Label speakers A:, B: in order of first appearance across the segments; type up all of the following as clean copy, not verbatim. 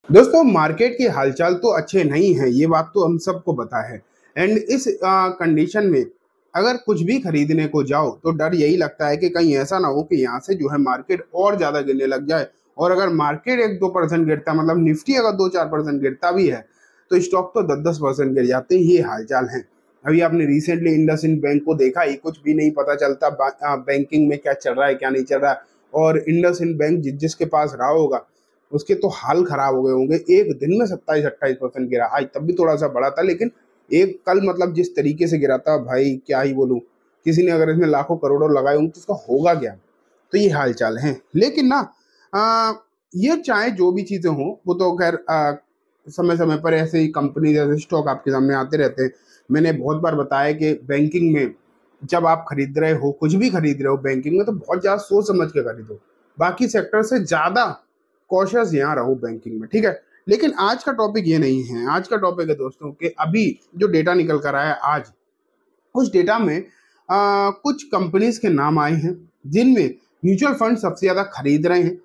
A: दोस्तों मार्केट के हालचाल तो अच्छे नहीं है, ये बात तो हम सबको पता है। एंड इस कंडीशन में अगर कुछ भी खरीदने को जाओ तो डर यही लगता है कि कहीं ऐसा ना हो कि यहाँ से जो है मार्केट और ज्यादा गिरने लग जाए। और अगर मार्केट 1-2% गिरता, मतलब निफ्टी अगर 2-4% गिरता भी है तो स्टॉक तो 10-10% गिर जाते हैं। ये हालचाल है। अभी आपने रिसेंटली इंडसइंड बैंक को देखा ही, कुछ भी नहीं पता चलता बैंकिंग में क्या चल रहा है क्या नहीं चल रहा है। और इंडसइंड बैंक जिसके पास रहा होगा उसके तो हाल खराब हो गए होंगे। एक दिन में 27-28% गिरा। आज तब भी थोड़ा सा बढ़ा था, लेकिन एक कल मतलब जिस तरीके से गिरा था भाई क्या ही बोलूं। किसी ने अगर इसमें लाखों करोड़ों लगाए होंगे तो इसका होगा क्या। तो ये हाल चाल है। लेकिन ना आ, ये चाहे जो भी चीजें हों, वो तो खैर समय समय पर ऐसे ही कंपनी जैसे स्टॉक आपके सामने आते रहते हैं। मैंने बहुत बार बताया कि बैंकिंग में जब आप खरीद रहे हो, कुछ भी खरीद रहे हो बैंकिंग में, तो बहुत ज्यादा सोच समझ के खरीदो। बाकी सेक्टर से ज्यादा कॉशियस यहाँ रहो बैंकिंग में, ठीक है। लेकिन आज का टॉपिक ये नहीं है। आज का टॉपिक है दोस्तों कि अभी जो डेटा निकल कर आया है आज, उस डेटा में कुछ कंपनीज के नाम आए हैं जिनमें म्यूचुअल फंड सबसे ज्यादा खरीद रहे हैं,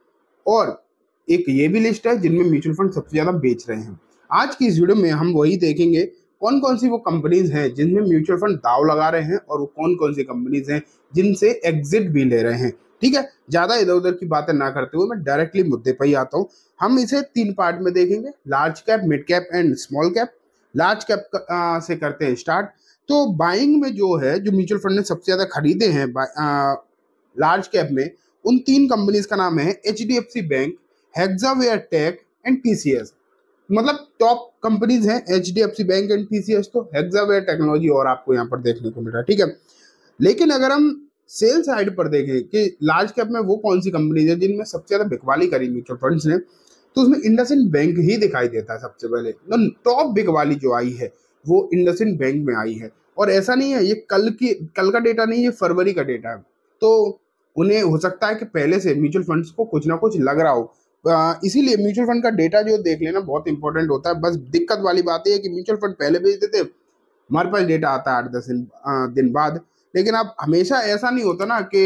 A: और एक ये भी लिस्ट है जिनमें म्यूचुअल फंड सबसे ज्यादा बेच रहे हैं। आज की इस वीडियो में हम वही देखेंगे कौन कौन सी वो कंपनीज हैं जिनमें म्यूचुअल फंड दाव लगा रहे हैं, और वो कौन कौन सी कंपनीज हैं जिनसे एग्जिट भी ले रहे हैं। ठीक है, ज्यादा इधर उधर की बातें ना करते हुए मैं डायरेक्टली मुद्दे पर ही आता हूँ। हम इसे 3 पार्ट में देखेंगे, large cap, mid cap and small cap. Large cap से करते हैं स्टार्ट। तो बाइंग में जो है, जो म्यूचुअल फंड ने सबसे ज्यादा खरीदे हैं लार्ज कैप में, उन 3 कंपनीज का नाम है HDFC bank, Hexaware tech and TCS। मतलब टॉप कंपनीज हैं HDFC बैंक एंड TCS, तो हेक्सावेयर टेक्नोलॉजी और आपको यहाँ पर देखने को मिल रहा है, ठीक है। लेकिन अगर हम सेल साइड पर देखें कि लार्ज कैप में वो कौन सी कंपनीज है जिनमें सबसे ज्यादा बिकवाली करी म्यूचुअल फंड्स ने, तो उसमें इंडसइंड बैंक ही दिखाई देता है सबसे पहले। तो टॉप बिकवाली जो आई है वो इंडसइंड बैंक में आई है। और ऐसा नहीं है, ये कल का डेटा नहीं, ये फरवरी का डेटा है। तो उन्हें हो सकता है कि पहले से म्यूचुअल फंड्स को कुछ ना कुछ लग रहा हो। इसीलिए म्यूचुअल फंड का डेटा जो देख लेना बहुत इंपॉर्टेंट होता है। बस दिक्कत वाली बात यह है कि म्यूचुअल फंड पहले भेज देते, हमारे पास डेटा आता है 8-10 दिन बाद। लेकिन अब हमेशा ऐसा नहीं होता ना कि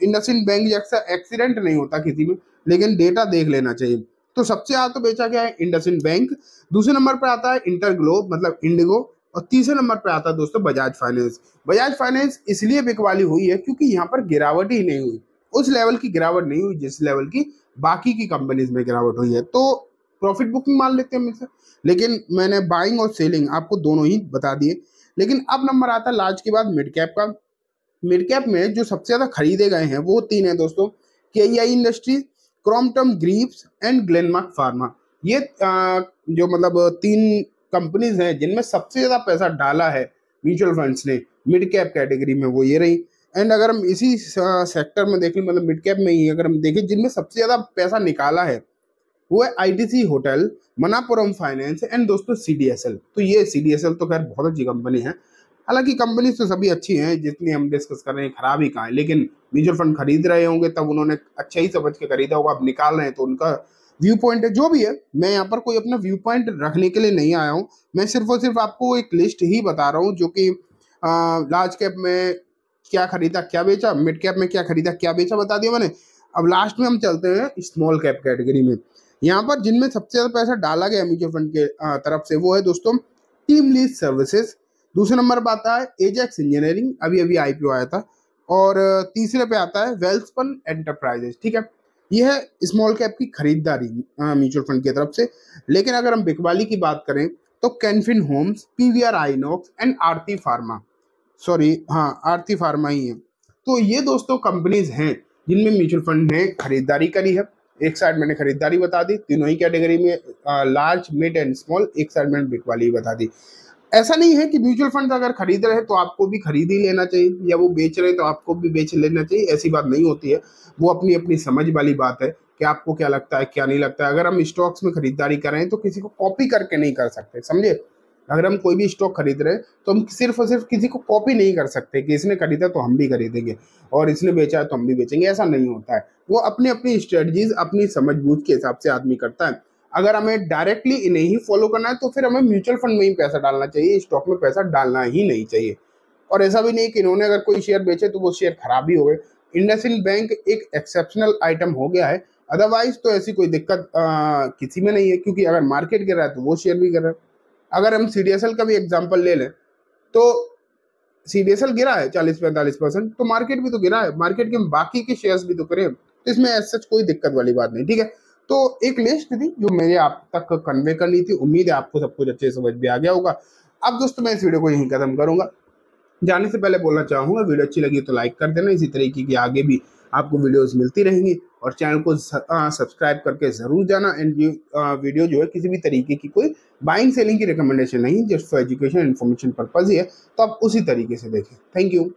A: इंडसइंड बैंक जैसा एक्सीडेंट नहीं होता किसी में, लेकिन डेटा देख लेना चाहिए। तो सबसे ज्यादा तो बेचा गया है इंडसइंड बैंक। दूसरे नंबर पर आता है इंटरग्लोब मतलब इंडिगो, और तीसरे नंबर पर आता है दोस्तों बजाज फाइनेंस। बजाज फाइनेंस इसलिए बिकवाली हुई है क्योंकि यहाँ पर गिरावट ही नहीं हुई, उस लेवल की गिरावट नहीं हुई जिस लेवल की बाकी की कंपनीज में गिरावट हुई है। तो प्रॉफिट बुकिंग मान लेते हैं हम इसे। लेकिन मैंने बाइंग और सेलिंग आपको दोनों ही बता दिए। लेकिन अब नंबर आता है लार्ज के बाद मिड कैप का। मिड कैप में जो सबसे ज्यादा खरीदे गए हैं वो 3 है दोस्तों, KEI industries, Crompton Greaves and Glenmark pharma. ये जो मतलब 3 कंपनीज हैं जिनमें सबसे ज्यादा पैसा डाला है म्यूचुअल फंड्स ने मिड कैप कैटेगरी में, वो ये रही। एंड अगर हम इसी सेक्टर में देखें, मतलब मिड कैप में ही अगर हम देखें, जिनमें सबसे ज्यादा पैसा निकाला है वो है ITC hotel, Manappuram finance and दोस्तों CDSL। तो ये CDSL तो खैर बहुत अच्छी कंपनी है। हालांकि कंपनी तो सभी अच्छी हैं जितनी हम डिस्कस कर रहे हैं, खराब ही कहाँ है। लेकिन म्यूचुअल फंड खरीद रहे होंगे तब उन्होंने अच्छा ही समझ के खरीदा होगा। अब निकाल रहे हैं तो उनका व्यू पॉइंट है जो भी है। मैं यहाँ पर कोई अपना व्यू पॉइंट रखने के लिए नहीं आया हूँ। मैं सिर्फ और सिर्फ आपको एक लिस्ट ही बता रहा हूँ जो कि लार्ज कैप में क्या खरीदा क्या बेचा, मिड कैप में क्या खरीदा क्या बेचा, बता दिया मैंने। अब लास्ट में हम चलते हैं स्मॉल कैप कैटेगरी में। यहाँ पर जिनमें सबसे ज्यादा पैसा डाला गया म्यूचुअल फंड के तरफ से वो है दोस्तों टीम लीज सर्विसेज। दूसरे नंबर पर आता है एजेक्स इंजीनियरिंग, अभी अभी IPO आया था। और तीसरे पे आता है वेल्सपन एंटरप्राइजेस, ठीक है। यह है स्मॉल कैप की खरीदारी म्यूचुअल फंड की तरफ से। लेकिन अगर हम बिकवाली की बात करें तो Canfin Homes, PVR Inox and Aarti pharma, sorry हाँ आरती फार्मा ही है। तो ये दोस्तों कंपनीज हैं जिनमें म्यूचुअल फंड ने खरीदारी करी है। एक साइड मैंने खरीदारी बता दी तीनों ही कैटेगरी में, लार्ज मिड एंड स्मॉल। एक साइड मैंने बिकवाली बता दी। ऐसा नहीं है कि म्यूचुअल फंड अगर खरीद रहे हैं तो आपको भी खरीद ही लेना चाहिए, या वो बेच रहे हैं तो आपको भी बेच लेना चाहिए, ऐसी बात नहीं होती है। वो अपनी अपनी समझ वाली बात है कि आपको क्या लगता है क्या नहीं लगता है। अगर हम स्टॉक्स में खरीदारी कर रहे हैं तो किसी को कॉपी करके नहीं कर सकते, समझे। अगर हम कोई भी स्टॉक खरीद रहे हैं तो हम सिर्फ और सिर्फ किसी को कॉपी नहीं कर सकते कि इसने खरीदा तो हम भी खरीदेंगे और इसने बेचा है तो हम भी बेचेंगे, ऐसा नहीं होता है। वो अपनी अपनी स्ट्रेटजीज अपनी समझ बूझ के हिसाब से आदमी करता है। अगर हमें डायरेक्टली इन्हें ही फॉलो करना है तो फिर हमें म्यूचुअल फंड में ही पैसा डालना चाहिए, स्टॉक में पैसा डालना ही नहीं चाहिए। और ऐसा भी नहीं कि इन्होंने अगर कोई शेयर बेचे तो वो शेयर खराब ही हो गए। इंडसइंड बैंक एक एक्सेप्शनल आइटम हो गया है, अदरवाइज तो ऐसी कोई दिक्कत किसी में नहीं है, क्योंकि अगर मार्केट गिर रहा है तो वो शेयर भी गिर रहा है। अगर हम सीडीएसएल का भी एग्जांपल ले लें तो सीडीएसएल गिरा है 40-45%, तो मार्केट भी तो गिरा है, मार्केट के बाकी के शेयर्स भी तो गिरे, तो इसमें ऐसा कोई दिक्कत वाली बात नहीं। ठीक है, तो एक लिस्ट थी जो मेरे आप तक कन्वे करनी थी। उम्मीद है आपको सब कुछ अच्छे से समझ में आ गया होगा। अब दोस्तों मैं इस वीडियो को यहीं खत्म करूंगा। जाने से पहले बोलना चाहूंगा, वीडियो अच्छी लगी तो लाइक कर देना। इसी तरीके की आगे भी आपको वीडियोस मिलती रहेंगी, और चैनल को सब्सक्राइब करके जरूर जाना। एंड ये वीडियो जो है किसी भी तरीके की कोई बाइंग सेलिंग की रिकमेंडेशन नहीं, just for education information purpose ही है, तो आप उसी तरीके से देखें। Thank you.